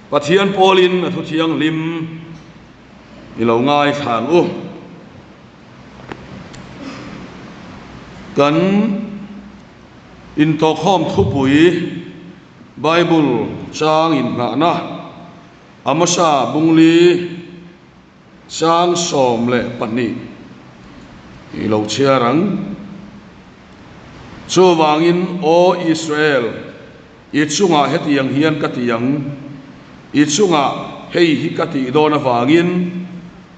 Pathian Polin thu thiang lim ilo ngai thang u kan in to khom thu pui Bible chang in nga na amasa bungli chang som le pani ilo chiarang chu wangin o Israel ichunga hetiang hian katiang ichunga hei hi kati dona wangin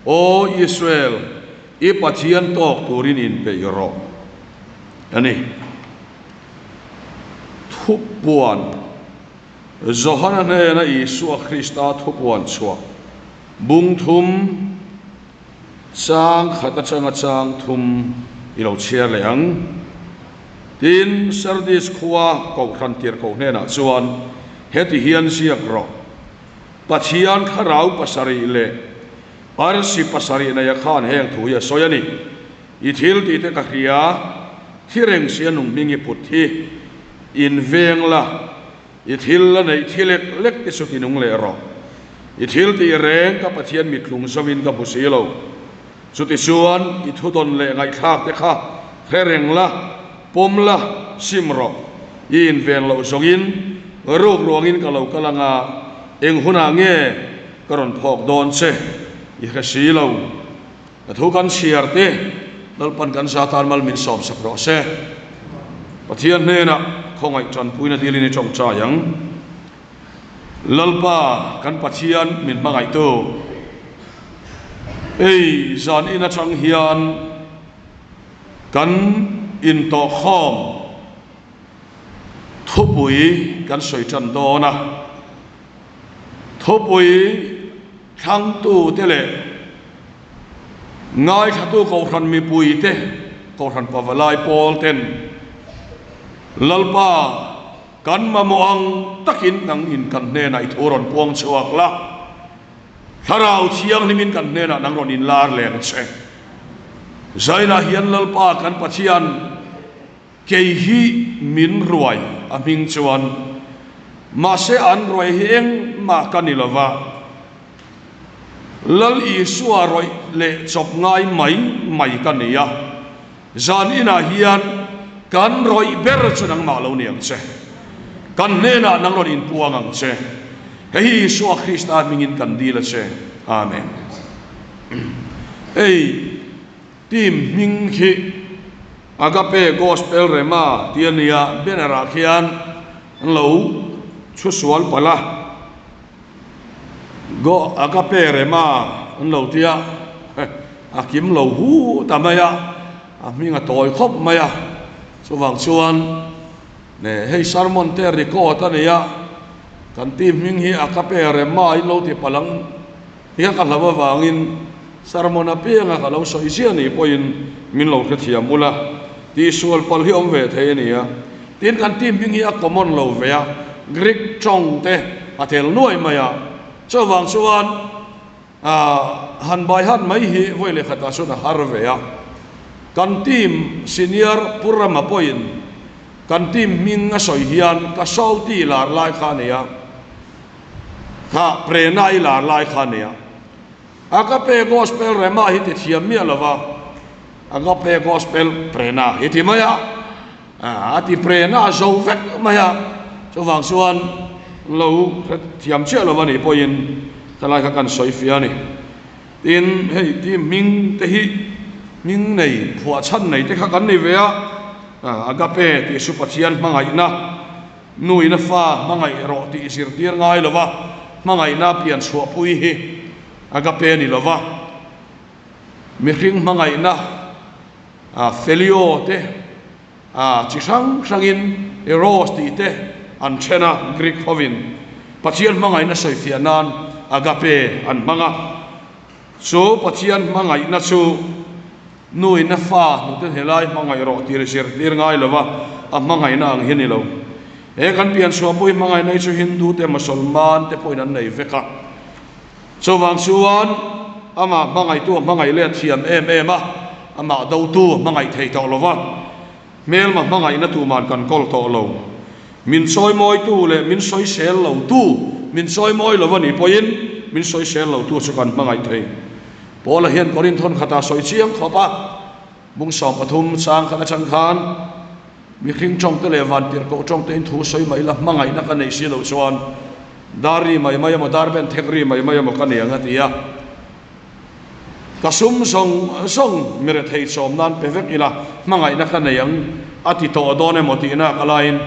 o Israel I pathian tok turin in peiro ani thupuan zohana ne na Isu Krista thupuan chua bungthum chang khata changa chang thum ilo chia leang tin sardis khuwa ko khantir ko hena chuan heti hian siak ro pathian kharau pasari le arsi pasari na ya khan heng thuya soyani ithil ti te ka khria thireng sianung mingi puthi in vengla ithil la nei thilek lek ti sukinung le ro ithil ti reng ka pathian mitlung zawin ka busilo chuti chuan ithudon le ngai thak te kha khereng la pomla simro in ven lo zongin ruk ruangin kalau kalanga eng huna nge karon phok don che I khasi lo thu kan siarte lalpan kan satan mal min som sakro se pathian ne na khongai chan puina dilini chong cha yang lalpa kan pathian min mangai to ei zan ina chang hian kan in to khom thupui kan soi chan do na thupui thang tu te le ngai thatu ko khan mi pui te ko khan pawalai pol ten lalpa kan mamuang takin nang in kan ne na ithoron puang chuak la tharau thiang nimin kan ne na nang ron in lar leng che zaina hian lalpa kan pathian kei hi min ruai aming chuan ma se an roi hieng ma kanilova lal Isu roi le chop ngai mai kania zan ina hian kan roi ber chunang ma lo niang che kan nena nang ron in puangang che hei Isu Krista mingin kan dila che amen ei tim ming hi agape gospel rema tiania benara khian lo chu sual pala go agape rema lo tia akim lo hu tamaya aminga toy khop maya chuwang chuan ne hei sermon te record ania kan tim ming hi agape rema I lo ti palang hian kan lawa wangin sermon apianga ka lo soi sia ni poin min lo khathiam ula ti sual pal hi om ve the nia tin kan tim ming hi a common lo ve ya Greek chong te atel noi maya chawang chuan han bai han mai hi voile khata suna harve ya kan tim senior purama point kan tim ming a soi hian ka sauti lar lai khania kha prena I lar lai khania agape gospel rema hi ti thiam mi alova agape gospel prena hi ti maya ati prena zo vek maya chawang chuan lo thiam che lo wani poin talai ka kan soi fiani tin hei ti ming te hi ming nei phua chan nei te kha kan nei ve a agape ti su pathian mangai na nui na fa mangai ro ti sir tir ngai lova mangai na pian chua pui hi agape ni lova mi hring mangai na felio te chi sang sangin eros ti te an chena Greek hovin pathian mangai na soi fianan agape an manga so pathian mangai na chu nui na fa nu te helai mangai ro tir sir tir ngai lova a mangai na ang hin lo e kan pian so pui mangai nei chu Hindu te Musulman te poin an nei veka so wang chuan ama mangai tu mangai le thiam em a ama do tu mangai thei to lova mel ma mangai na tu man kan kol to lo min soi moi tu le min soi sel lo tu min soi moi lo vani poin min soi sel lo tu chukan mangai thei pola hian korin thon khata soi chiang khopa mung som pathum sang khana chang khan mi khring chong te le van tir ko chong te in thu soi mai la mangai na ka nei si lo chuan dari mai mai mo dar ben thekri mai mai mo ka ne anga tia kasum song mere thei som nan pevek ila mangai na ka nei ang ati to done mo ti na kalain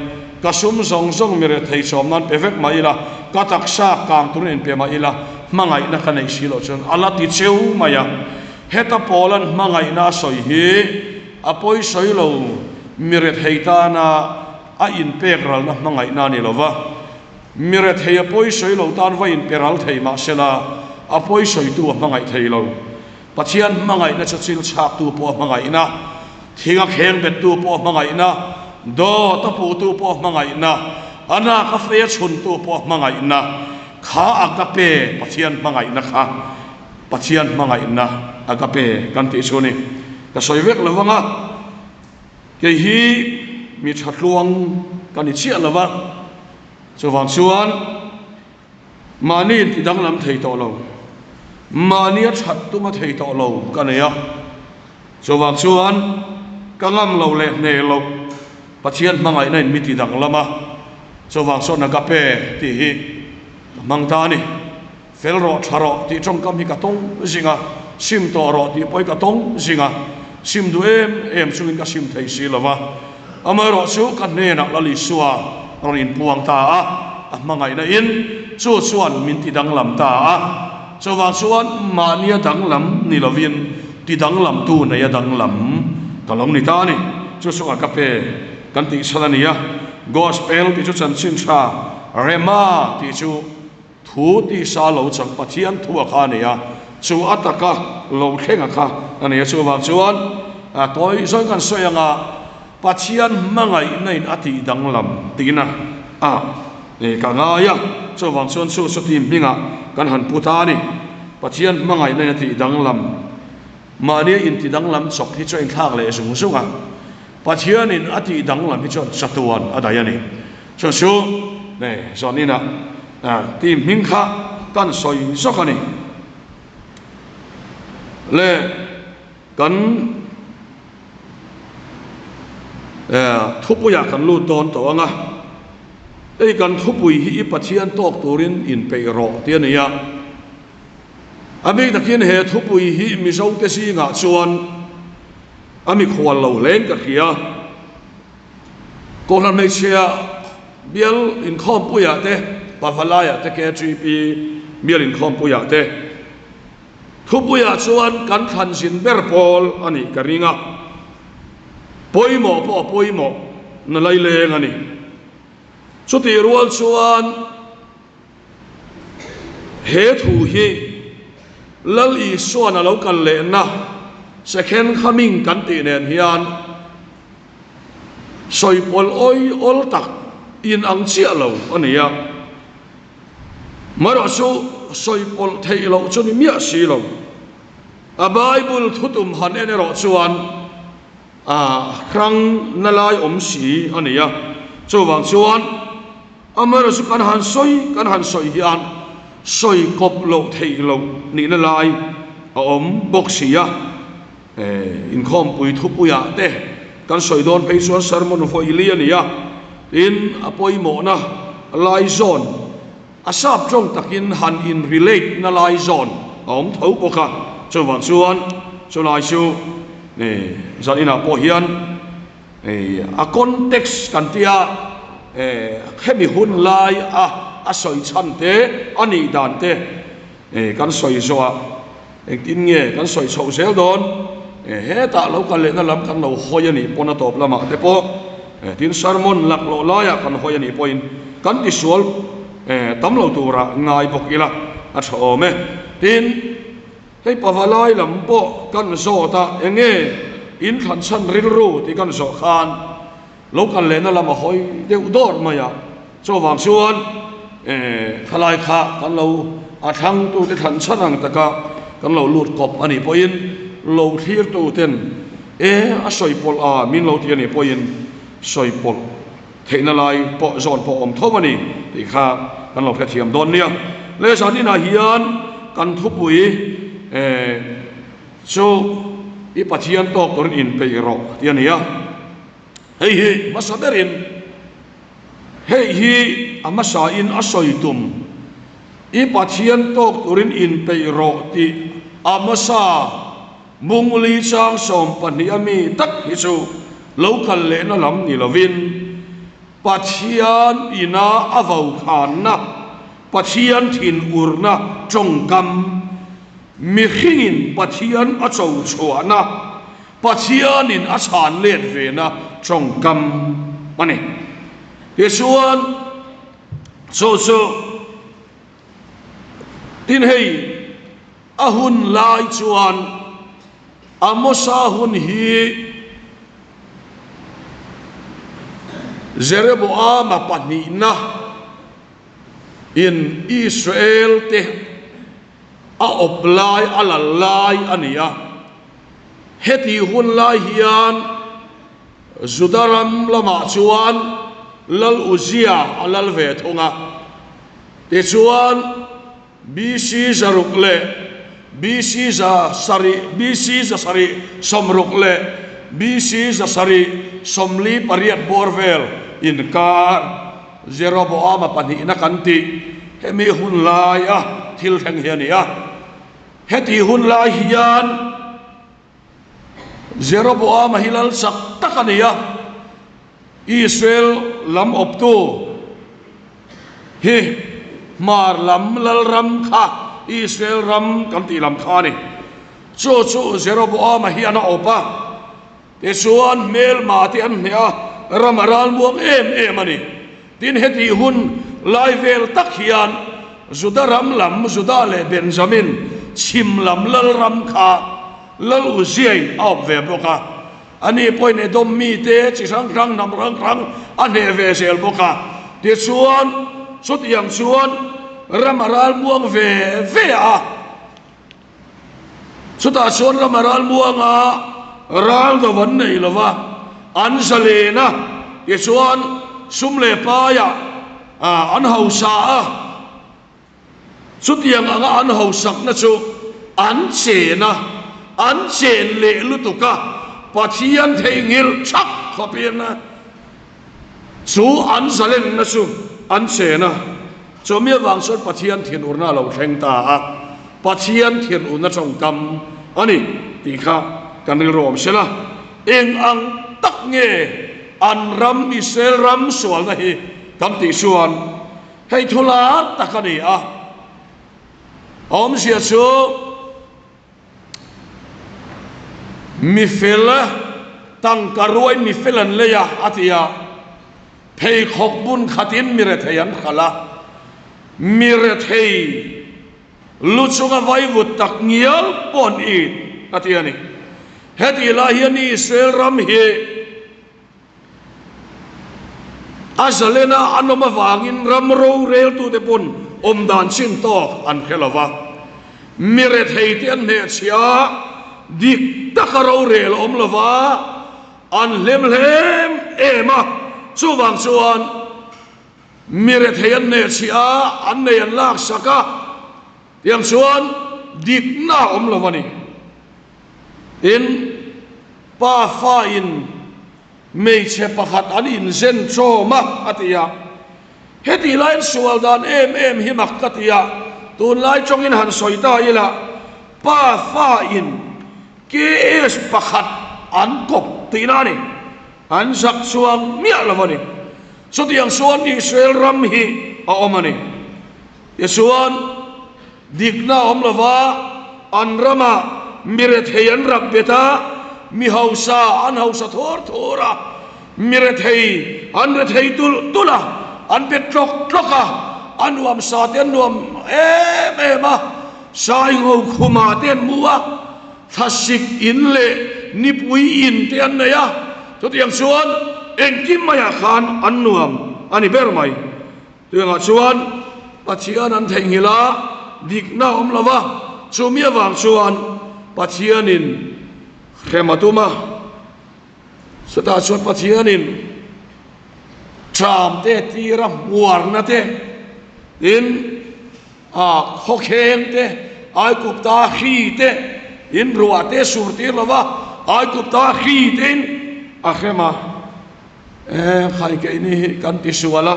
kasum song mere thei som nan pevek mai la katak sa kang turin pe mai la mangai na ka nei si lo chon ala ti cheu maya heta polan mangai na soi hi apoi soi lo mere thei ta na a in pek ral na mangai na ni lova mere thei apoi soi lo tan va in peral thei ma sela apoi soi tu mangai thei lo pachian mangai na chachil chak tu po mangai na thinga kheng bet tu po mangai na do ta pu tu po mangai na ana ka fe chun tu po mangai na kha agape pachian mangai na kha pachian mangai na agape kan ti chuni ka soivek lawanga ke hi mi thatluang kan ni chia lawa chawang chuan mani ti dang lam thei to lo mani that tu ma thei to lo kan ya chawang chuan kangam lo le ne lo pachian mangai na mi ti dang lama chawang so na gape ti hi mangta ni felro tharo ti trong kam hi ka tong zinga sim to ro ti poi ka tong zinga sim du em sungin ka sim thei si lawa amaro chu kan ne na lali suwa rin puang ta a mangai na in chu chuan min ti dang lam ta a chawang chuan mania dang lam ni lovin ti dang lam tu na ya dang lam kalong ni ta ni chu sunga ka pe kan ti salania gospel ti chu chan chin tha rema ti chu thu ti sa lo chang pathian thua kha ne ya chu ataka lo khenga kha ani chu wang chuan a toy zon kan soyanga pathian mangai nain ati dang lam tina a e ka nga ya chu wang chuan chu su tim hinga kan han puta ni pathian mangai nain ati dang lam mania in ti dang lam chok hi choin thak le sung sunga pathian in ati dang lam hi chon satuan adayani chu su ne zonina tim hing kha kan soi sokani le kan thupuya kan lu ton to anga ei kan thupui hi pathian tok turin in pe ro tiania ami takin he thupui hi mi zo te si nga chuan ami khwal lo leng ka khia ko lan me chia bial in khom puya te Pavalaya te KGP mirin khom puya te thupuya chuan kan than sin berpol ani karinga poimo na laileng ani chuti rual chuan he thu hi lal i suan alo kan le na second coming kan ti nen hian soipol oi ol tak in ang chia lo ania maro su soipol thei lo chuni mia si lo a bible thutum han ene ro chuan krang nalai om si ania chuwang chuan amaro su kan han soi hian soi kop lo thei lo ni nalai a om boxia in khom pui thupuya te kan soi don pe chuan sermon fo iliania in apoi mo na lai zone asap trong takin han in relate na lai zone om thau ko kha chuwang chuan chu lai chu ne zanina po hian a context kan tia khemi hun lai a soi chan te ani dan te kan soi zoa tin nge kan soi chho sel don he ta lo kan le na lam kan lo hoyani pona top lama te po tin sermon lak lo la ya kan hoyani point kan ti sual tam lo tura ngai bok ila a tho me tin hei pavalai lam po kan zo ta enge in khan chan ril ru ti kan zo khan lo kan le na lama hoi deu dor maya cho wang chuan khalai kha kan lo a thang tu te than chanang taka kan lo lut kop ani poin lo thir tu ten a soipol a min lo ti ani poin soipol thei na lai po zon po om thomani ti kha kan lo thiam don nia le sani na hian kan thupui so i pathian tok torin in pe ro tiania hei hi masaberin hei hi amasa in asoitum i pathian tok torin in pe ro ti amasa mungli chang som pani ami tak hi chu local le na lam ni lovin pathian ina avau khan na pathian thin urna chongkam mi khingin pathian a chou chuana pathian in a chan let ve na chongkam mani he chuan so tin hei ahun lai chuan amosa hun hi Jeroboam apani na in Israel te a oplai alalai ania heti hun lai hian Zudaram lama chuan lal uzia alal ve thonga te chuan BC zarukle BC za sari somrukle BC za sari somli pariat borvel in kar Jeroboam apani na kanti hemi hun lai a thil thang hiania heti hun lai hian Jeroboam hilal sak takania Israel lam optu hi mar lam lal ram kha Israel ram kanti lam khani chu Jeroboam hiana opa te chuan mel ma ti an hnia ramaral muang em ani tin heti hun lai vel tak hian Zudaram lam Zuda le Benjamin chim lam lal ram kha lal uziai op ve boka ani point edom mi te chi rang nam rang ane ve sel boka te chuan sut yang chuan ramaral muang ve a suta chuan ramaral muang a ral do van nei lova an salena te chuan sumle pa ya an hausa a sutiang anga an hausak na chu an chen le lutuka pathian theingil chak khopina chu an salen na chu an chena chomia wangsot pathian thin urna lo thleng ta a pathian thin una chongkam ani tikha kanil rom sela eng ang tak nge an ram Israel ram sual na hi kam ti suan hei thula takani a om sia chu mi fela tang karuai mi felan leya atia phei khok bun khatin mire theyan khala mire thei luchunga vai vut tak ngial pon i atia ni heti la hiani Israel ram hi azalena anoma wangin ram ro rel tu te pun dan chin to an khelawa mire thei tian ne chia dik takaro rel lawa an lem ema chuwang chuan mire thei an ne chia an ne an lak saka yang chuan dik na lawa ni in pa fa in mei che pakhat an in zen choma atia heti lain sual dan em hi makkatia tun lai chong in han soita ila pa fa in ke es pakhat an kop tinani an sak suang mia lavani so tiang suan Israel ram hi a omani yesuan dikna om lava an rama miret heyan rab beta mi hausa an hausa thora miret hei an ret hei tula an petrok troka an nuam sa ten nuam ema sai ngau khuma ten muwa thasik in le nipui in ten na ya to tiang suan engkim maya khan an nuam ani bermai tiang chuan pathian an thengila dikna om lava chumia wang chuan pathianin khematuma sata chuan pathianin tram te tiram war na te in kho kheng te ai kup ta khi te in ruwa te sur tir lova ai kup ta khi te in akhema khai ke ini kan ti suala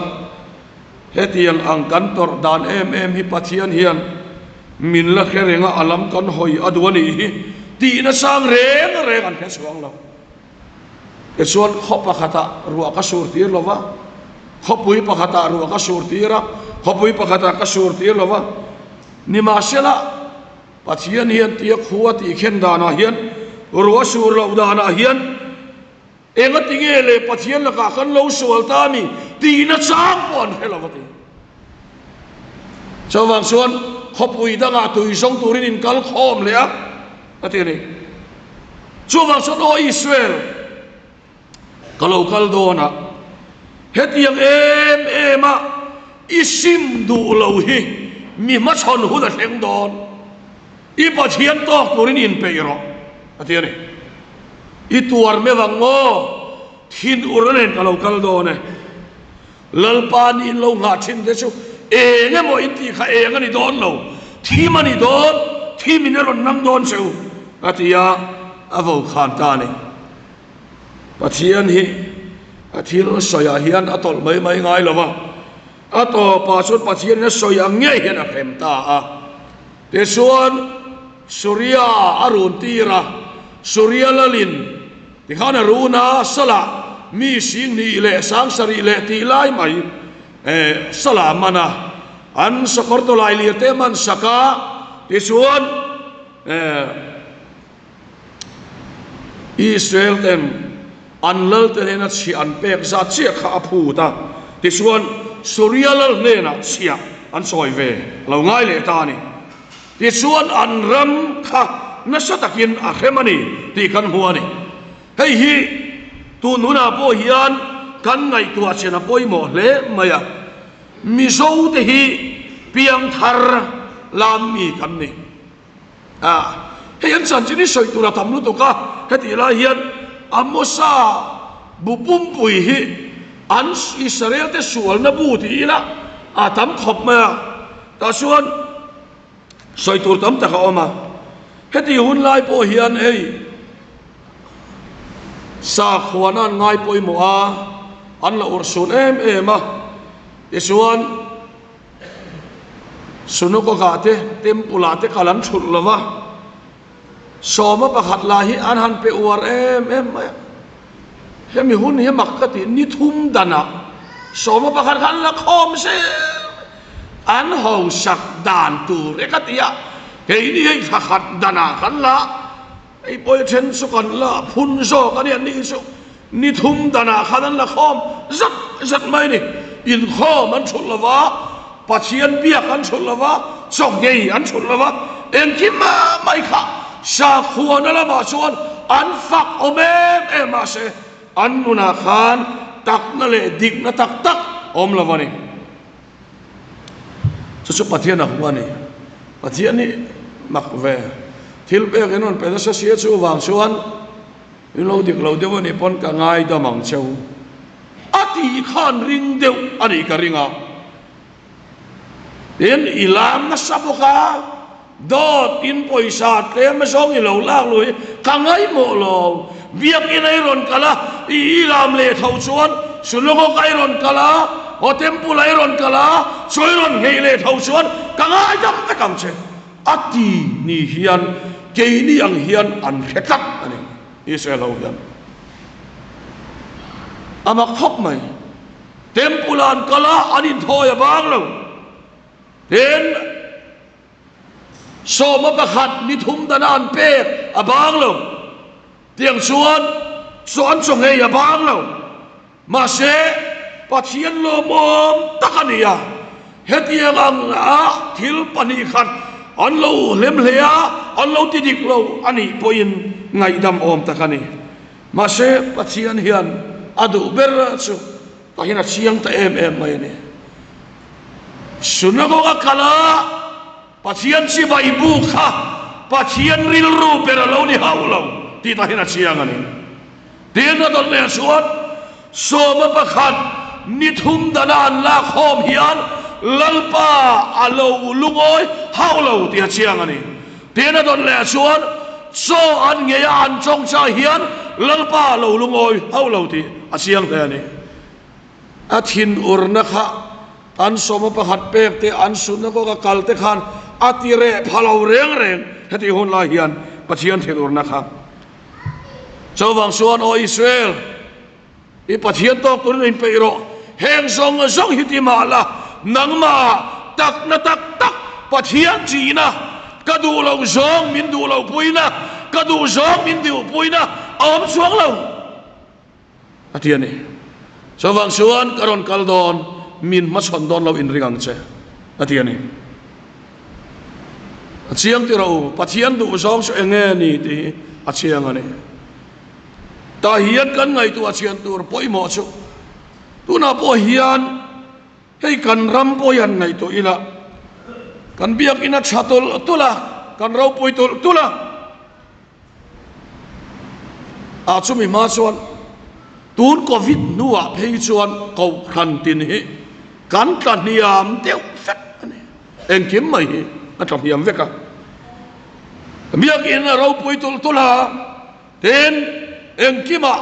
hetiang ang kantor dan em hi pathian hian min la kherenga alam kan hoi adwani hi ti na sang reng an khesuang lo ke suan khopa khata ruwa ka sur tir lova khopui pakhata ruwa ka sur tira khopui pakhata ka sur tir lova ni ma sela pathian hian ti khuwa ti khen dana hian ruwa sur lo dana hian enga tingele pathian la ka kan lo sual ta mi ti na chang pon helawati chawang suan khopui danga tui song turin in kal khom le atini chawang suan o Israel kalau kal dona hetiang ema isim du lo hi mi ma chon hu da theng don I pathian tok turin in peiro atini I tuar me wango thin uranen kalau kal done lalpan in lo nga thin de chu enge mo inti kha enga ni don lo thi mani don thi mineron nam don chu atia avo khan ta ni pathian hi athil soya hian atol mai ngai lova ato pasut pathian na soya nge hian a phem ta a te suan surya arun tira surya lalin ti khana runa sala mi sing ni le sang sari le ti lai mai sala mana an sakorto lai li te man saka ti suan Israel tem an lal te na chi an pek za chi kha phu ta ti suan surya lal ne na chia an soi ve lo ngai le ta ni ti suan an ram kha na satakin a khemani ti kan huani hei hi tu nuna po hian kan ngai tua chena poi mo le maya mi zo te hi piang thar lam mi kan ni hei an san chini soi tura tam lu to ka heti la hian amosa bupum pui hi an Israel te sual na bu ti la atam khop ma ta suan soi tur tam ta ka oma heti hun lai po hian ei sa khwanan ngai poi mo a an la ursun ema isuan sunuko gate tempulate kalan thul lova soma pakhat la hi an han pe war hemi hun hi makkati ni thum dana soma pakhat kan la khom se an ho sak dan tu rekatia ke ni hi khat dana kan la ai poi chen su kan la phun zo kan ni su ni thum dana khadan la khom zat mai ni in khom an thul lova pathian bia kan thul lova chok ngei an thul lova en ki ma mai kha sa khuan la ma chuan an fak ema se an nuna khan tak na le dik na tak om lavani chu pathian a huani pathian ni makve thil pe genon pe sa sia chu wang chuan in lo dik lo dewani pon ka ngai da mang cheu ati khan ring deu ani ka ringa en ilam na saboka dot in poisa te ma song i lo lak lui ka ngai mo lo biak in ai ron kala I ilam le thau chuan sulongo kai ron kala o tempul ai ron kala choi ron ngei le thau chuan ka ngai dam ta kam che ati ni hian ke ni ang hian an khetak ani Israel ho hian ama khop mai tempulan kala anin thoya bang lo den soma pakhat ni thum dana an pek abang lo tiang chuan chong hei abang lo ma se pathian lo mom takania hetiang ang thil pani khat an lo lem lea an lo ti dik lo ani poin ngai dam om takani ma se pathian hian adu ber chu tahina chiang ta em mai ne sunagoga kala pathian si bai bu kha pathian ril ru per lo ni haulo ti tahina chiang ani tin na dol le suat so ma pakhat nithum danan la khom hian lalpa alo lungoi haulo tia chiang ani tena don le chuan so an nge an chong cha hian lalpa lo lungoi haulo ti a chiang te ani a thin urna kha an soma pakhat pek te an sunna ko ka kalte khan atire phalo reng reng heti hon la hian pathian thin urna kha chawang suan o Israel i pathian tok turin in peiro heng song song hitima la nangma tak na tak tak pathian china kadu lo song min du lo puina kadu song min du puina om suang lo atian ni chawang suan karon kaldon min ma chon don lo in ringang che atian ni chiang ti ro pathian du song so enge ni ti a chiang ani ta hian kan ngai tu a chian tur poi mo chu tu na po hian hei kan ram po yan ngai tu ila kan biak ina chatul tula kan rau poi tula a chu mi ma chuan tun covid nuwa phei chuan ko khan tin hi kan tlan niam teu fet ani eng kim mai hi a tlam hiam veka biak ina rau poi tula ten eng kima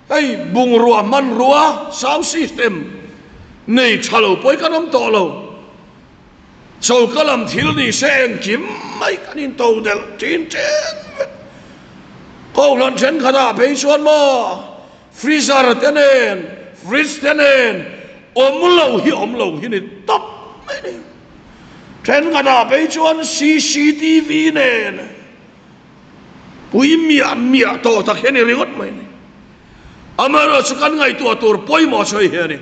hey bung rua man rua sound system nei chalo poi kanam to lo so kalam thil ni se eng kim mai kanin to del tin chen ko lon chen khada pe chuan mo freezer tenen fridge tenen om lo hi ni top mai ni chen khada pe chuan CCTV nen pui mia to tak heni ringot mai ni amaro chukan ngai tu atur poi mo choi he ni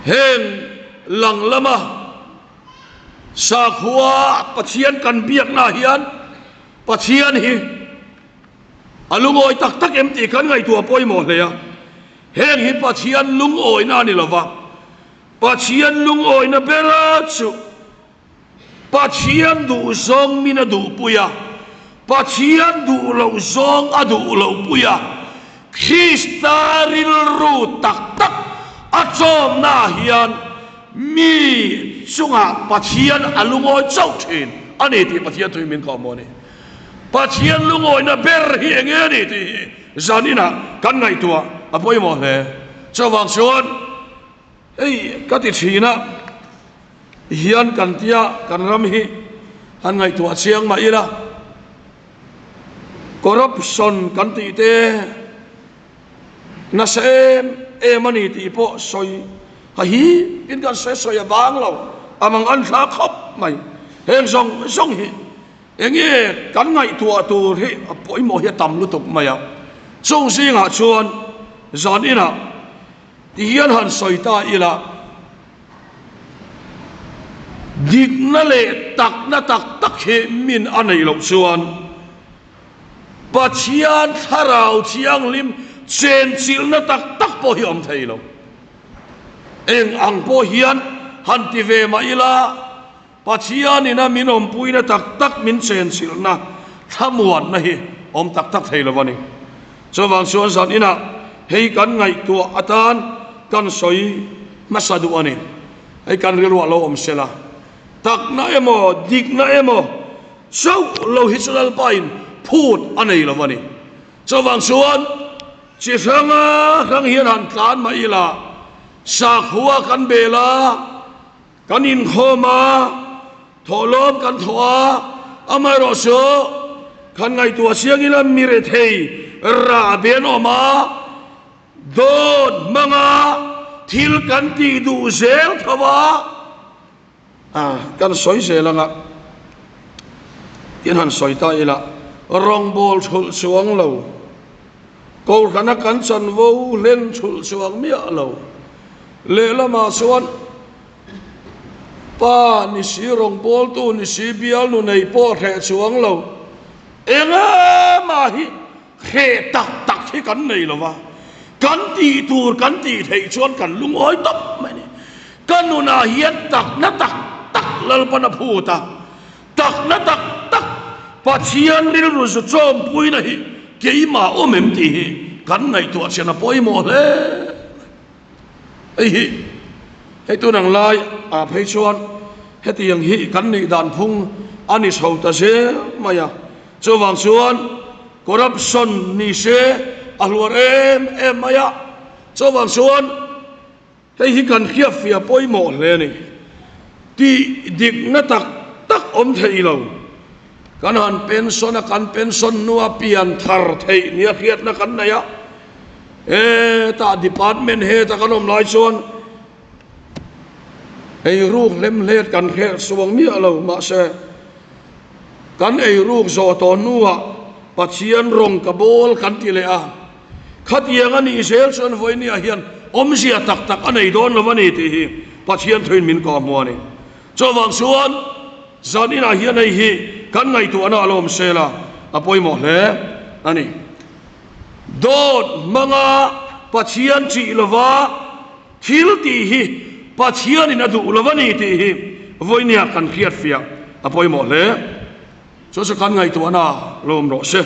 heng lang lama sa khuwa pathian kan biak na hian pathian hi alungoi tak tak em ti kan ngai tu poi mo le ya heng hi pathian lungoi na ni lova pathian lungoi na bera chu pathian du zong mina du puya pathian du lo zong adu lo puya Kristaril ru tak tak achom na hian mi chunga pathian alungoi chau thin ani ti pathian thui min ko mo ni pathian lungoi na ber hi enge ni ti zanina kan ngai tua apoi mo le chawang chuan ei ka ti thina hian kan tia kan ram hi han ngai tua chiang ma ila corruption kan ti te na sem emani ti po soi ha hi in kan soi bang lo amang an tha khop mai heng song hi enge kan ngai tua tu hi apoi mo hi tam lu tuk maya chung singa chuan zan ina ti hian han soi ta ila dik na le tak na tak tak he min anei lo chuan pathian tharau chiang lim chen chil na tak tak po hi om thei lo eng ang po hian han ti ve ma ila pathian ina min om puina tak tak min chen chil na thamuan na hi om tak tak thei lo wani chawang chuan zan ina hei kan ngai tu atan kan soi masadu ani hei kan rilwa lo om sela tak na emo dik na emo sau lo hisulal pain phut anei lo wani chawang chuan chi rang hian han tlan ma ila sa khuwa kan bela kan in khoma tholom kan thoa amai ro so kan ngai tua siang ila mire thei ra ben oma don manga thil kan ti du zel thawa kan soi se langa tin han soi ta ila rong bol chul chuang lo ko kana kan chan vo len chul chuang mi lo le lama chuan pa ni si rong bol tu ni si bial nu nei po the chuang lo enga ma hi khe tak tak hi kan nei lo wa kan ti tur kan ti thei chuan kan lung oi top mai ni kan nu na hian tak na tak tak lal pa na phuta tak na tak tak pathian ril ru zu chom pui na hi keima omem ti hi kan ngai tu chena poi mo le hei tu nang lai a phei chuan heti yang hi kan ni dan phung ani sau ta se maya chuwang chuan corruption ni se alwar em maya chuwang chuan hei hi kan khia fia poi mo le ni ti dik na tak om thei lo kan han pension a kan pension nuwa pian thar thei nia khiat na kan na ya ta department he ta kanom lai chuan ei ruk lem let kan khe suang mi alo ma se kan ei ruk zo to nuwa pachian rong ka bol kan ti le a khat yang ani sel chuan voi ni a hian om sia tak anei don lo wani ti hi pachian thoin min ko mo ni chawang chuan zanina hian ei hi kan ngai tu ana alom sela apoi mo hle ani dot manga pachian chi lova thil ti hi pachian in adu lovani ti hi voinia kan khiat fia apoi mo hle so kan ngai tu ana lom ro se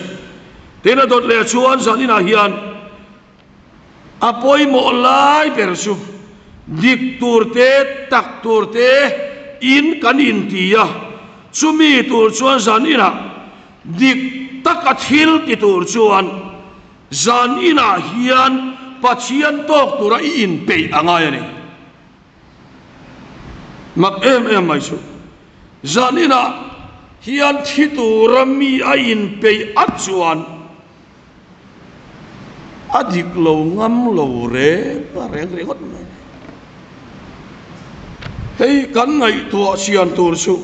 tena dot le chuan zanina hian apoi mo lai persu dik turte tak turte in kan in tia sumi tur chuan zanina dik takathil ti tur chuan zanina hian pachian tok tura in pe angai ani mak em mai chu zanina hian thiturami a in pe a chuan adik lo ngam lo re reng hot hei kan ngai tua sian tur chu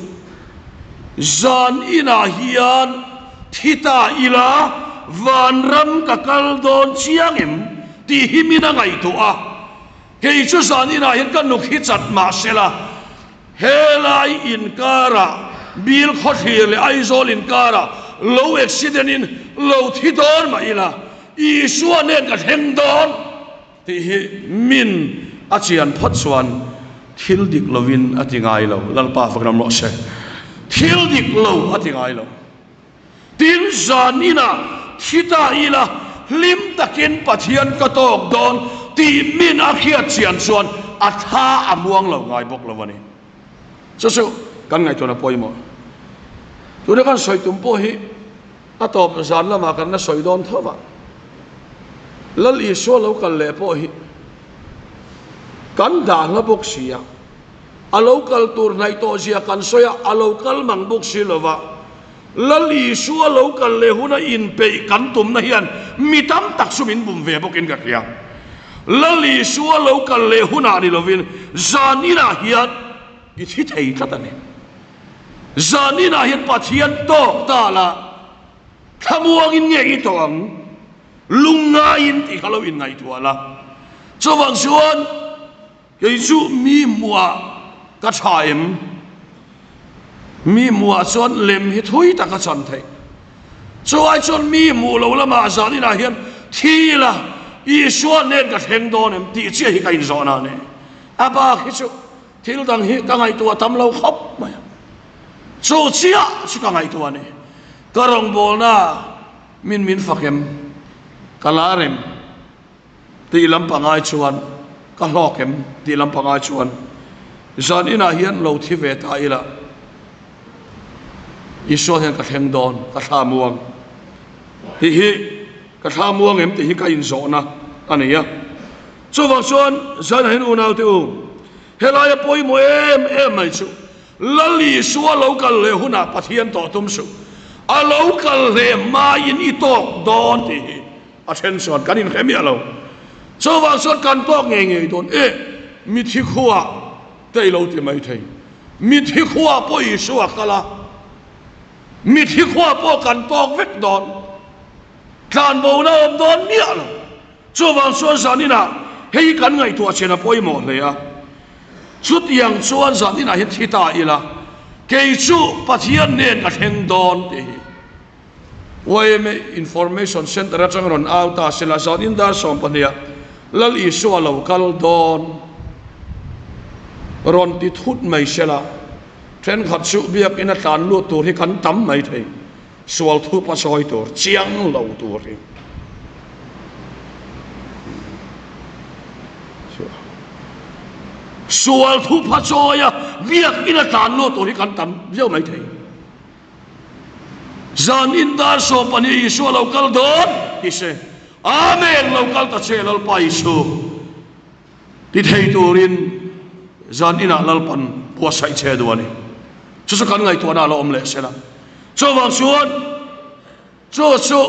zan ina hian thita ila van ram ka kal don chiangem ti himina ngai tua hei chu zan ina hian kan nuk hi chat ma sela helai in kara bil khothil aizol in kara low accident in low thidor ma ila isua nen ka theng don ti hi min achian phat chuan thil dik lovin atingai lo lalpa fakram lo se thil dik lo atingai lo tin zanina thita ila lim takin pathian ka tok don ti min akhiat chian chuan atha amuang lo ngai bok lo wani so kan ngai to na poimo tu ne kan soi tum po hi atop zan lama kan na soi don thowa lal i so lo kan le po hi kan da nga bok sia a local tur nai to sia kan soya a local mang bok si lova lal i so local le huna in pe kan tum na hian mitam tak sumin bum ve bokin ka kya lal i so local le huna ni lovin zanina hian i thi thei tatane zanina hian pathian to ta la thamuang in nge i tong lunga in ti khalo in ngai tu ala chawang chuan kei chu mi mua ka thaim mi mua chuan lem hi thui ta ka chan thei chuai chuan mi mu lo lama zanina hian thila i suan nen ka theng don em ti che hi ka in zona ne aba hi chu thil dang hi ka ngai tu tam lo khop ma chu chia chu ka ngai tu ne karong bol na min fakem kalarem ti lampangai chuan ka hlokem ti lampangai chuan zanina hian lo thi ve ta ila iso hian ka theng don ka thamuang hi ka thamuang em ti hi ka in zona ania chuwang chuan zan hin unau te u helaya poi mo em mai chu lali suwa local le huna pathian to tum su a local le ma in i tok don ti attention kan in khemi alo chuwang chuan kan tok nge don mi thi khuwa tei lo ti mai thei mi thi khuwa poi suwa kala mi thi khuwa po kan tok vek don kan bo na om don mi alo chuwang chuan zanina hei kan ngai tu chena poi mo le a chút yang chuan zanina hi thita ila kei chu pathian nen ka theng don ti YMA information center atang ron auta sila zanin dar som pania lal i so local don ron ti thut mai sela tren khat su biak ina tan lu tur hi kan tam mai thei sual thu pa soi tur chiang lo tur hi sual thu pha choya biak ina tan lo to hi kan tam yo mai thei zan in dar so pani isu local don hi se amen local ta chelal pa isu ti thei turin zan ina lalpan po sai che duani chu chu kan ngai to na lo om le sela cho wang suan cho chu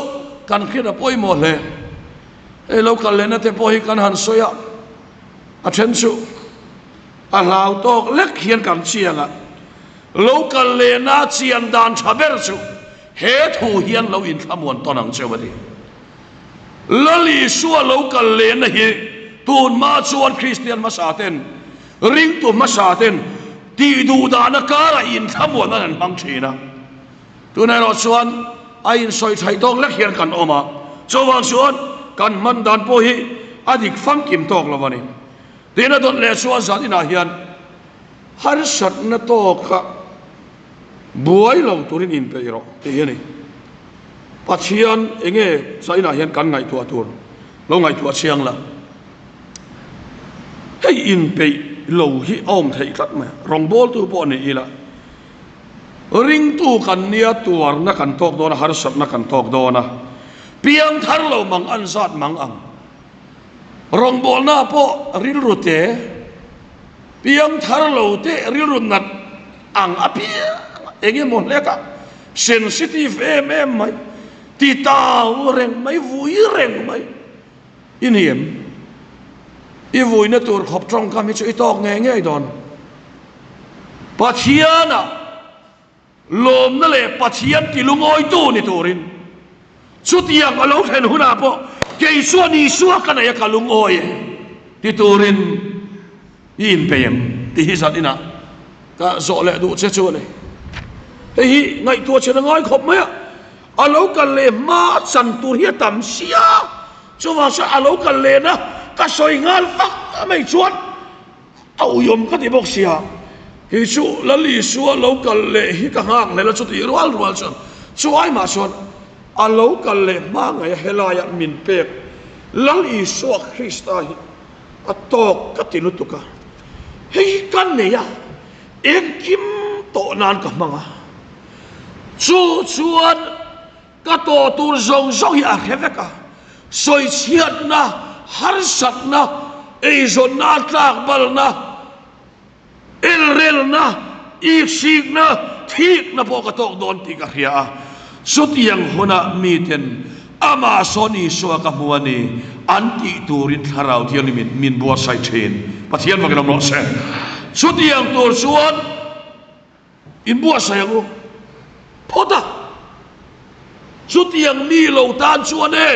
kan khira poi mo le e local le na te po hi kan han soya a then chu a lau tok lek hian kan chianga local le na chian dan thaber chu he thu hian lo in thamon tonang chewadi lali suwa local le na hi tun ma chuan Christian ma saten ring tu ma saten ti du da na kara in thamon an bang thina tunai ro chuan a in soi thai tok lek hian kan oma chowang chuan kan man dan po hi adik fang kim tok lawani dina don le chuan zan ina hian har sat na to kha buai lo turin in pe ro te yani pathian enge sai na hian kan ngai tua tur lo ngai tua chiang la hei in pe lo hi om thei khat ma rong bol tu po ni ila ring tu kan nia tuar na kan tok do na har sat na kan tok do na piang thar lo mang an zat mang ang rong bol na po ril rute piang thar lo te ril rut nat ang apia enge mon leka sensitive mai ti tao reng mai vui reng mai in hiểm i vui na tur khop trong kam hi chu i tok nge nge don pathiana lom na le pathian ti lungoi tu ni turin chu tiang alo then huna po ke suwa ni suwa kana ya kalungoi ti turin in pem ti hi sat ina ka zo le du che chu le hi ngai tua chen ngai khop mai alo kan le ma chan tur hi tam sia chu wa sa alo kan le na ka soi ngal fak mai chuan au yom ka ti bok sia hi chu lali suwa lo kan le hi ka hang le la chu ti rual rual chuan chu ai ma chuan alo kan le ma ngai helaya min pek lali suwa Krista hi atok ka ti lutuka hi kan ne ya en kim to nan ka manga chu chuan ka to tur zong zong hi a kheveka soi chiat na har sat na e zon na tlak bal na el rel na i sik na thik na po ka tok don ti ka hria sutiang hona miten ama soni so ka muani anti turin tharau thian min bua sai thin pathian ma ka no se sutiang tur chuan in bua sai ngo phota sutiang mi lo tan chuan e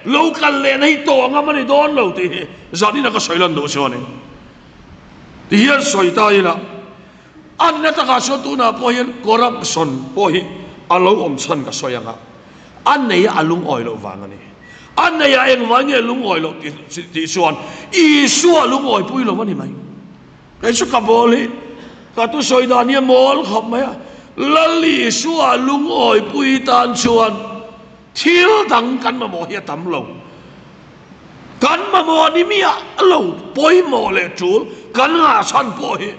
lo kan le nei to nga mani don lo ti zani na ka soilan do chuan e ti hian soi ta ila an na ta ka so tu na po hian corruption po hi alo om chan ka soyanga an nei alung oi lo wangani an nei a eng wange lung oi lo ti chuan i suwa lung oi pui lo mani mai kai su ka boli ka tu soi da ni mol khop mai lali suwa lung oi pui tan chuan thil dang kan ma mo hi tam lo kan ma mo ni mia lo poi mo le chul kan nga san po hi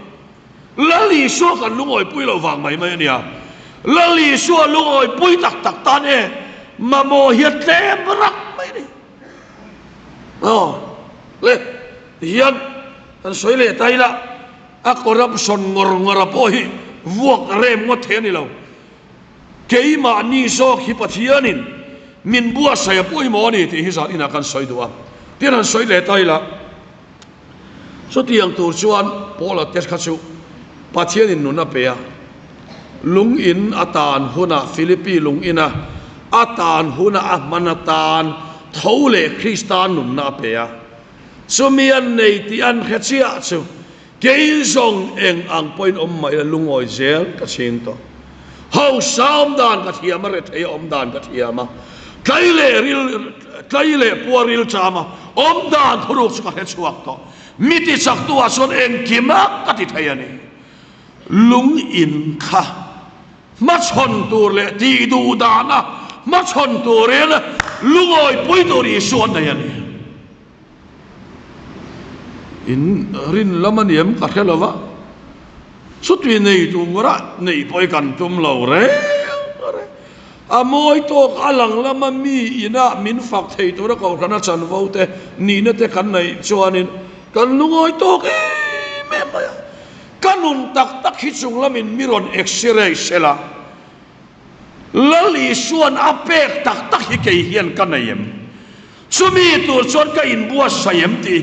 lali suwa kan lung oi pui lo wang mai mai nia lali suwa lung oi pui tak tak tan e ma mo hi tlem rak mai ni le hian an soi le tai la a corruption ngor po hi vuak rem ngo the ni lo kei ma ni so hi pathianin min bua sai poi mo ni ti hi sa ina kan soi duwa tian an soi le tai la so tiang tur chuan pola tes kha chu pathianin nu na pe a lung in atan huna Philippi lung ina atan huna manatan thole Kristan nun na pe a sumian nei ti an khachia chu kei zong eng ang point om mai lungoi zel ka chin to how sam dan ka thiama re thei om dan ka thiama kaile puaril chama om dan thuruk chu ka he chuak to miti chak tu ason eng kima ka ti thayani lung in kha ma chon tur le ti du dana ma chon tur le lungoi pui tur i suan na yani in rin lamaniam ka khelawa sutwi nei tu ngora nei poi kan tum lo re amoi to alang lama mi ina min fak thei to ra ko kana chan vo te ni na te kan nei chuanin kan lungoi to ke me ma kanun tak tak hi chung lamin miron x-ray sela lali suan apek tak tak hi ke hian kanayem sumi tur chuan ka in bua sayem ti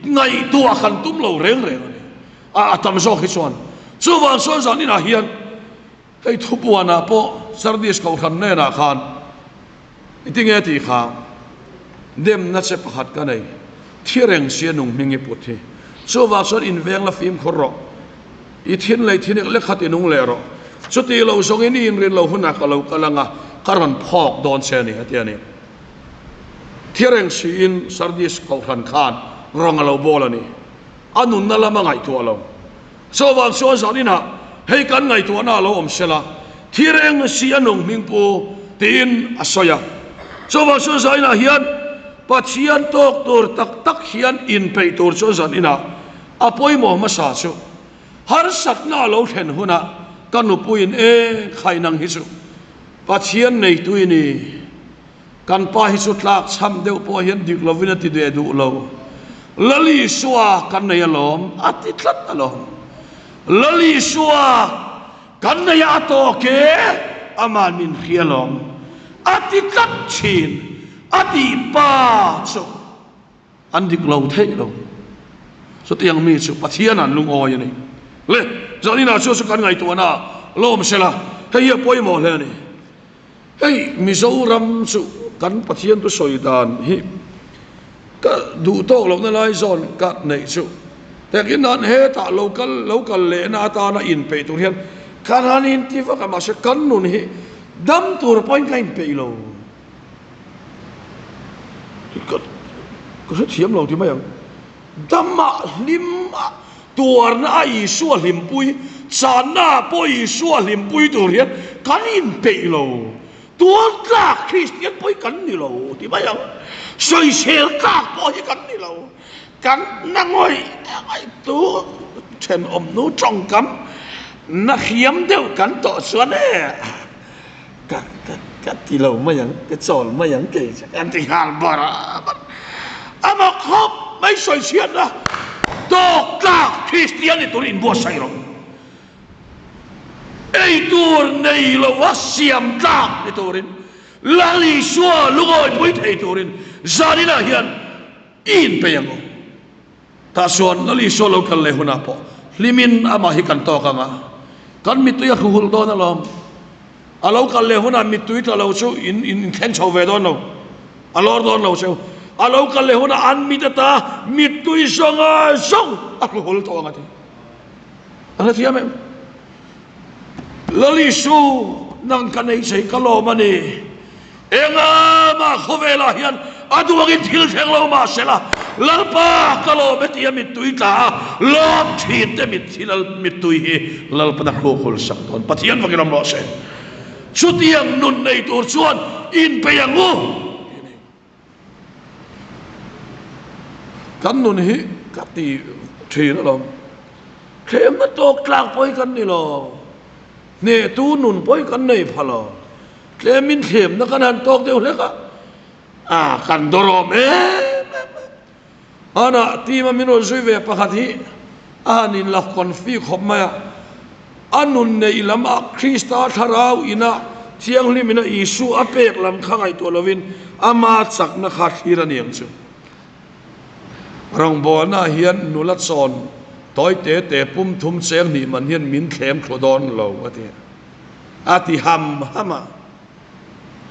ngai tua khan tum lo reng reng a tam zo hi chuan chuwang so zan ina hian hei thupuana po sardis ko khan ne na khan itinge ti kha dem na che pakhat ka nei thireng sia nung mingi puthi chuwang so in veng la fim khorro i thin lei thin le khat inung le ro chuti lo song in rin lo huna ka lo kalanga karon phok don se ni atiani thireng si in sardis ko khan khan rong lo bolani anun na lama ngai tu alo so wang so zanina hei kan ngai tu na lo om sela thireng si anong mingpo tin asoya so wang so zanina hian pathian tok tur tak tak hian in pe tur so zanina apoi mo ma sa chu har sak na lo then huna kanu puin khainang hi chu pathian nei tuini kan pa hi chu tlak cham deu po hian dik lovina ti de du lo lali suwa kan nei alom ati tlat alom lali suwa kan nei ato ke aman min khialom ati tlat chin ati pa chu andik lo thei lo so tiang mi chu pathian an lung oi ni le zani na chu kan ngai tu na lom sela hei poi mo le ni hei mizoram chu kan pathian tu soidan hi ka du tok lo na lai zon ka nei chu takin nan he ta local le na ta na in pe tu hian kan hanin ti fa ka ma se kan nun hi dam tur point kain pe lo ko se thiam lo ti ma yang damma lim tuar na ai sual himpui chana poi sual himpui tur hian kan in pe lo tuan ka Christian poi kan ni lo ti ba yang soi sel ka poi kan ni lo kan nangoi ai tu chen om nu trong kam na khiam deu kan to suan ka ti lo ma yang ke chol ma yang ke kan ti hal bara ama khop mai soi sian na to ka Christian ni turin bo sai lo ei tur nei lo wasiam ta ni turin lali sua lugoi pui thei turin zanina hian in pe yang ta suan lali so lo kal le huna po limin ama hi kan to ka nga kan mitu ya hul do na lom alo kal le huna mitu ta lo chu in khen chau ve don lo alor don lo chu alo kal le huna an mitata mitu songa song aku hul to nga ti ana ti amem lali su nang kanai sei kalo mani enga ma khovela hian aduangin thil theng lo ma sela lalpa kalo beti amit tuita lop thit te mit thilal mit tui hi lalpa na khol sak ton pathian wagiram lo se chutiang nun nei tur chuan in peyangu kan nun hi kati thir lo khem na tok tlak poi kan ni lo ne tu nun poi kan nei phalo klemin khem na kan han tok deu leka kan dorom ana ti ma mino zui ve pakhat hi anin la konfi khop ma anun nei lama krista tharau ina thiang limina isu apek lam khangai to lovin ama chak na kha thiraniam chu rong bona hian nulat son toy te pum thum cheng ni man hian min khem khodon lo ati hama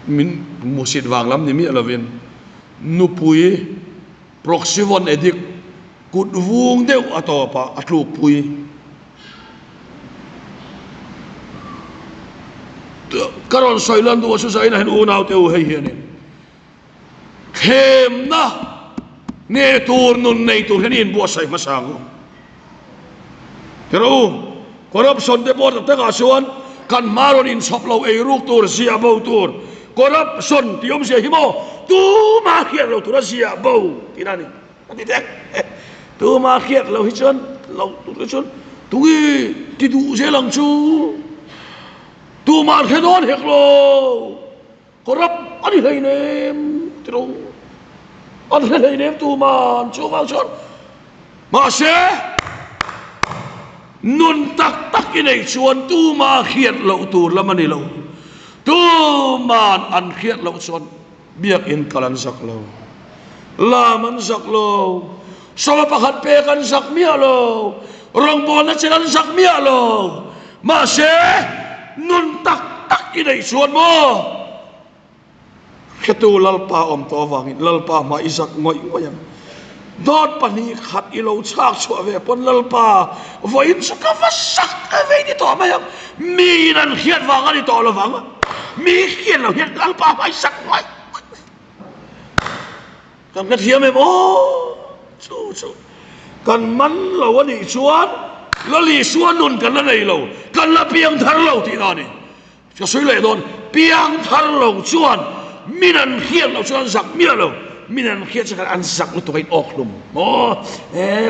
min musid wang lam ni mi alovin nupui proxivon edik kut vung deu atopa atluk pui karon soilan du su sai na hen unau teu hei hian khem na ne tur nun nei tur henin bo sai masang pero corruption de bor ta ga suan kan maron in soplo e ruk tur sia bo tur corruption tiom sia himo tu ma hian lo tur sia bo tinani ati tek tu ma khiết lâu hết chân lâu tu chân tu thì tu sẽ lăng chu tu ma khiết đó hết lâu có rắp anh hay nem thì đâu anh hay nem tu ma chu vào chân mà sẽ nun tak cái này chuan tu ma khiết lâu tu làm anh lâu tu ma ăn khiết lâu chuan biếc in kalan sak lâu làm ăn sak lâu so pakhat pe kan sak mia lo rong bon na chelan sak mia lo ma se nun tak cái này chuan mo khetu lalpa om to wangin lalpa ma isak ngoi ngoyam dot pani khat ilo chak chua ve pon lalpa voin suka vasak ve ni to mayam mi nan khiat wanga ni to lo wanga mi khiat lo hiat lalpa ma isak ngoi kan ka thiam em chu kan man lo ni chuan lo li chuan nun kan la nei lo kan la piang thar lo ti na ni cho sui le don piang thar lo chuan minan khiat lo chuan sak mia lo minan khiat sa kan an sak lo to kai ok lum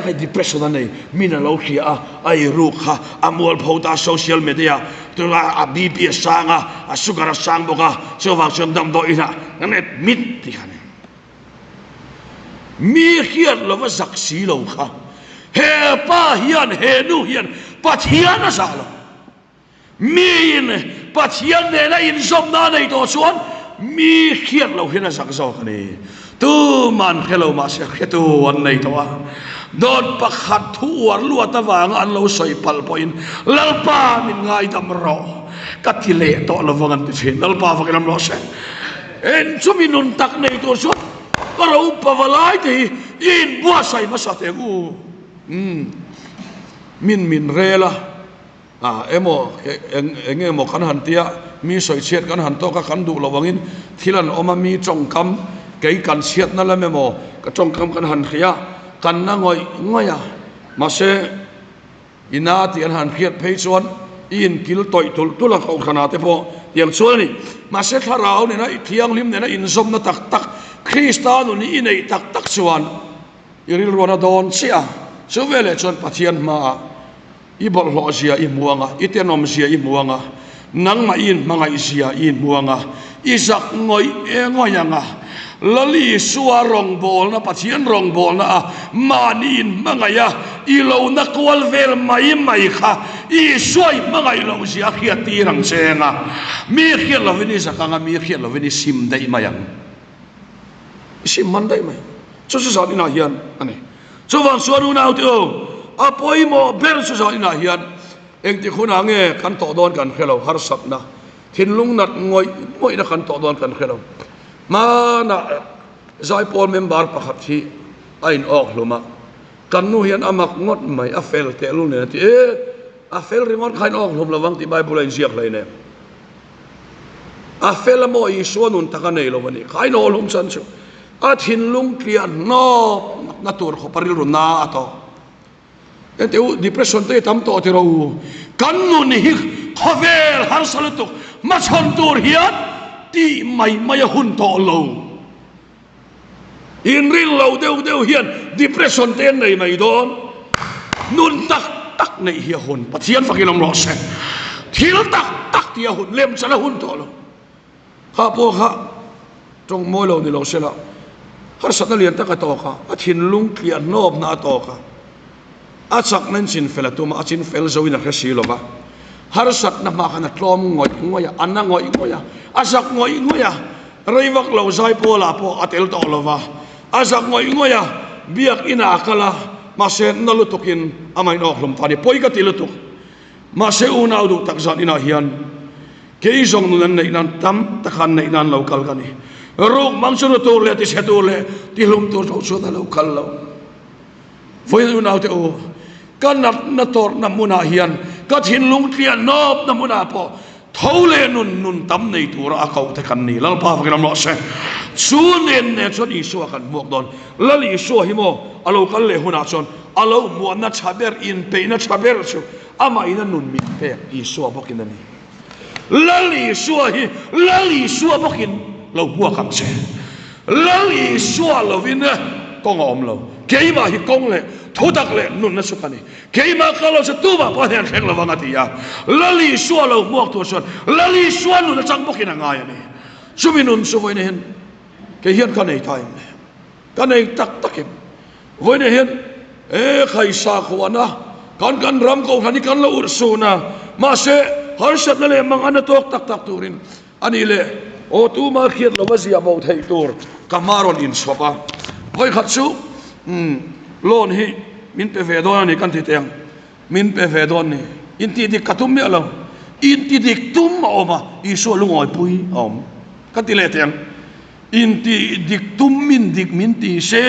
kai depression nei minan lo khia ai ru kha amol phota social media to a bp sanga a sugar sang boka so wang chom dam do ina net mit ti khan mi khiat lo va sak si lo kha he pa hian he nu hian pathian a sa lo mi in pathian ne na in som na nei to chuan mi khiat lo hian a sak zo khani tu man khelo ma se khetu an nei to a don pakhat thuar luat awang an lo soi pal poin lalpa min ngai dam ro katile to lo wangan ti thin lalpa fa kelam lo se en chuminun tak nei to chuan karo pavalai ti in bua sai masate gu min rela emo emo kan han tia mi soi chiat kan han to ka kan du lawangin thilan oma mi chongkam kei kan chiat na la memo ka chongkam kan han khia kan na ngoi ngoya ma se ina ti an han khiat phei chuan in kil toi tul tula kho khana te po yang chuan ni ma se tharau ne na thiang lim ne na in som na tak tak kristanu ni inei tak tak chuan iril rona don sia suvele chuan pathian ma ibol ho sia I muanga itenom sia I muanga nang ma in mangai sia I muanga isak ngoi ngoyanga lali suarong bol na pathian rong bol na manin mangaya ilo na kwal vel mai kha I suai mangai lo sia khiati rang senga mi khiat lo vini sakanga mi khiat lo vini sim dai mayang sim mandai mai chu sa ina hian ane chu wang suanu nau tu apoi mo ber su sa ina hian eng ti khuna nge kan to don kan khelo har sapna thin lung nat ngoi moi na kan to don kan khelo mana zai pol member pakhat thi ain ok luma kan nu hian amak ngot mai a fel te lu ne ti a fel ringot khain ok lum lawang ti bible in siak lai ne a fel mo I suanun takanei lo wani khain ol hum chan chu a thin lung klian no natur kho paril ru na ato eteu depression te tam to ti ro kan nu ni khovel har salutuk ma chon tur hian ti mai hun to lo in ril lo deu hian depression te nei mai don nun tak nei hi hun pathian fakilom lo se thil tak ti hun lem chala hun to lo kha po kha trong moi lo ni lo se la har sat na lian ta ka to ka a thin lung klian nob na to ka a chak nan chin felatuma a chin fel zo in a khasi lo ba har sat na ma kana tlom ngoya anna ngoya a sak ngoya reivak lo zai po la po atel to lo wa a sak ngoya biak ina akala ma se na lutukin amai no hlum tani poi ka tilutuk ma se una du tak zan ina hian ke zong nun nei nan tam takhan nei nan lo kal kani ruk mangsun tu le ti se tu le ti lum tu so da lo kal lo foi una te o kanat na tor na muna hian ka thin lung tlian nop na muna po thole nun tam nei tur a kau te kan ni lal pa fakam lo se sunen ne chon I so kan mok don lali so hi mo alo kal le huna chon alo mu na chaber in pe na chaber chu ama ina nun mi pe I so bokin ni lali so bokin lo bua kam se lali so lo vin kong om lo ke ma hi kong le thudak le nun na sukani keima kalo sa tuba po hian kheng lawanga tia lali sualo muak tu son lali suan nun chang bokin angaya ni suminun suvoi ne hen ke hian kan ei time kan ei tak takim voi ne hen khai sa khuana kan ram ko hani kan lo ursuna ma se har sat le mang ana tok tak turin ani le o tu ma khiat lo wazia bo thei tur kamaron in sopa voi khatsu lon hi min pe vedon ni kan ti teng min pe vedon ni in ti dik katum me lo in ti dik tum oma iso lungoi pui om kan ti le teng in ti dik tum min ti se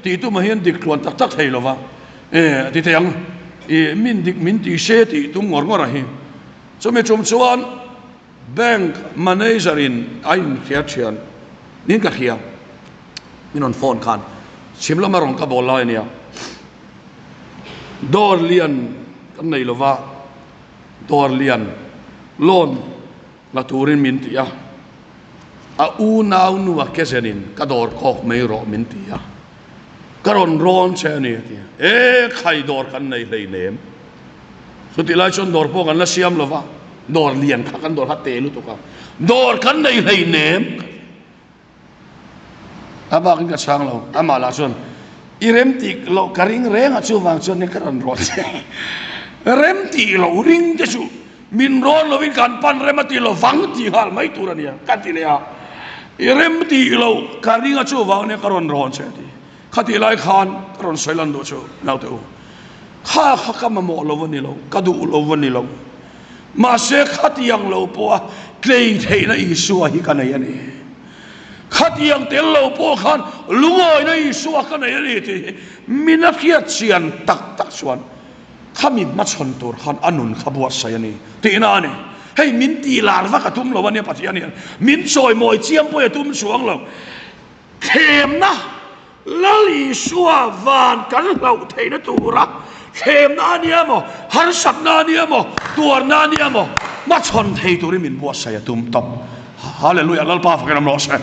ti tu ma hian dik tlon tak thei lo wa ti teng min ti se ti tum ngor hi chome chum chuan bank manager in ain khiachian nin ka khia min on phone khan simla marong ka bol lai nia dor lian kan nei lova dor lian lon la turin min tia a u nau nu a kesenin ka dor kok mei ro min tia karon ron che ni tia khai dor kan nei lei nem suti lai chon dor po kan la siam lova dor lian kha kan dor ha te lu to ka dor kan nei lei nem aba kin ka sang lo ama la chon irem tik lo karing reng achu wang chon ni karon ron rem ti lo ring te chu min ron lo win kan pan rem ti lo wang ti hal mai turania kan ti le ya irem ti lo karing achu wang ne karon ron che ti khati lai khan karon soilan do chu nau te u kha ka ma mo lo wani lo ka du lo wani lo ma se khati yang lo po klei thei na isu hi kan ai ani khati yang tel lo po khan lungoi na isu kan ai ani ti minakhiat sian tak suan khami ma chon tur khan anun khabwa sayani ti na ne hei min ti lar va ka tum lo wani pathiani min soi moi chiam po tum suang lo khem na lali suwa van kan lo thei na tura khem na nia mo har sak na nia mo tur na nia mo ma chon thei tur min bo saya tum top hallelujah lal pa fa kan lo sa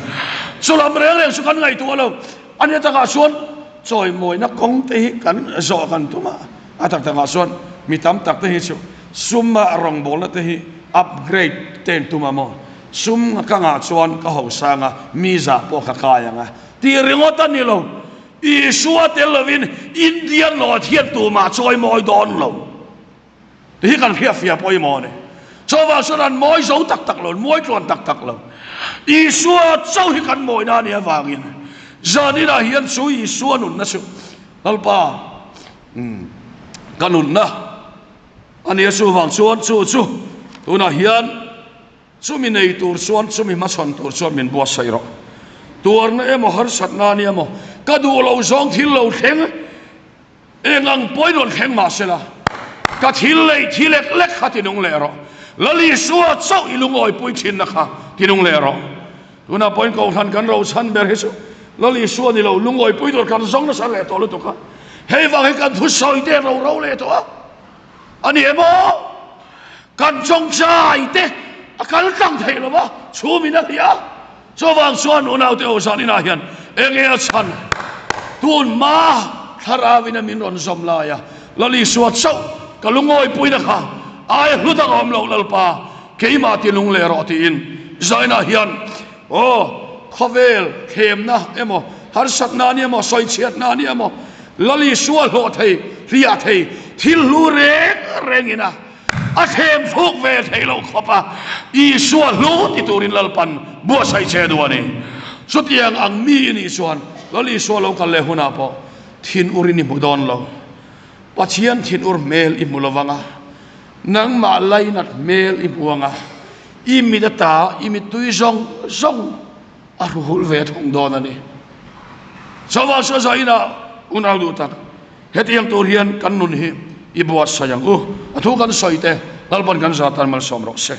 sulam reng su kan ngai tu lo ania ta ka suan choi moi na kong te kan zo kan tuma atak ta ka suan mi tam tak te hi chu summa rong bol na te hi upgrade ten tuma mo sum ka nga chuan ka ho sanga miza po ka kaya nga ti ringota ni lo isua telovin indian lo thian tu ma choi moi don lo ti kan fia poi mo ne chowa suran moi zo tak lo moi klon tak lo isua chau hi kan moi na ni awangin zani na hian chu isua nun na chu alpa kanun na ani su wang chuan chu tuna hian chumi nei tur chuan chumi ma chon tur chuan min bo sai ro tur na emo har sat na ni emo ka du lo zong thil lo theng engang poi don theng ma sela ka thil lek khatinung le ro lali suwa chau ilungoi pui thin na kha tinung le ro tuna point ko than kan ro chan ber hesu lali suwa ni lo lungoi pui dor kan zong na san le to lu to ka hei wang he kan thu soi te ro le to ani emo kan chong chai te akal kang thei lo ba chu mi na ya so wang suan unau te o san ina hian enge chan tun ma tharawina min ron som la ya lali suwa chau kalungoi pui na kha ai hluta om lo lalpa keima ti lung le ro ti in zaina hian o khovel khem na emo har sat na ni emo soi chiat na ni emo lali suwa lo thei ria thei thil lu rengina a khem phuk ve thei lo khopa I suwa lu ti turin lalpan bo sai che duani sutiang ang mi ni suan lali suwa lo kal le huna po thin urini mudon lo pachian thin ur mel I mulawanga nang ma lai nat mel I buanga I mi data I mi tui zong aruhul ve thong don ani sawa so zaina unau du tak hetiang tur hian kan nun hi I buat sayang athu kan soite lalpan kan zatan mal somrok se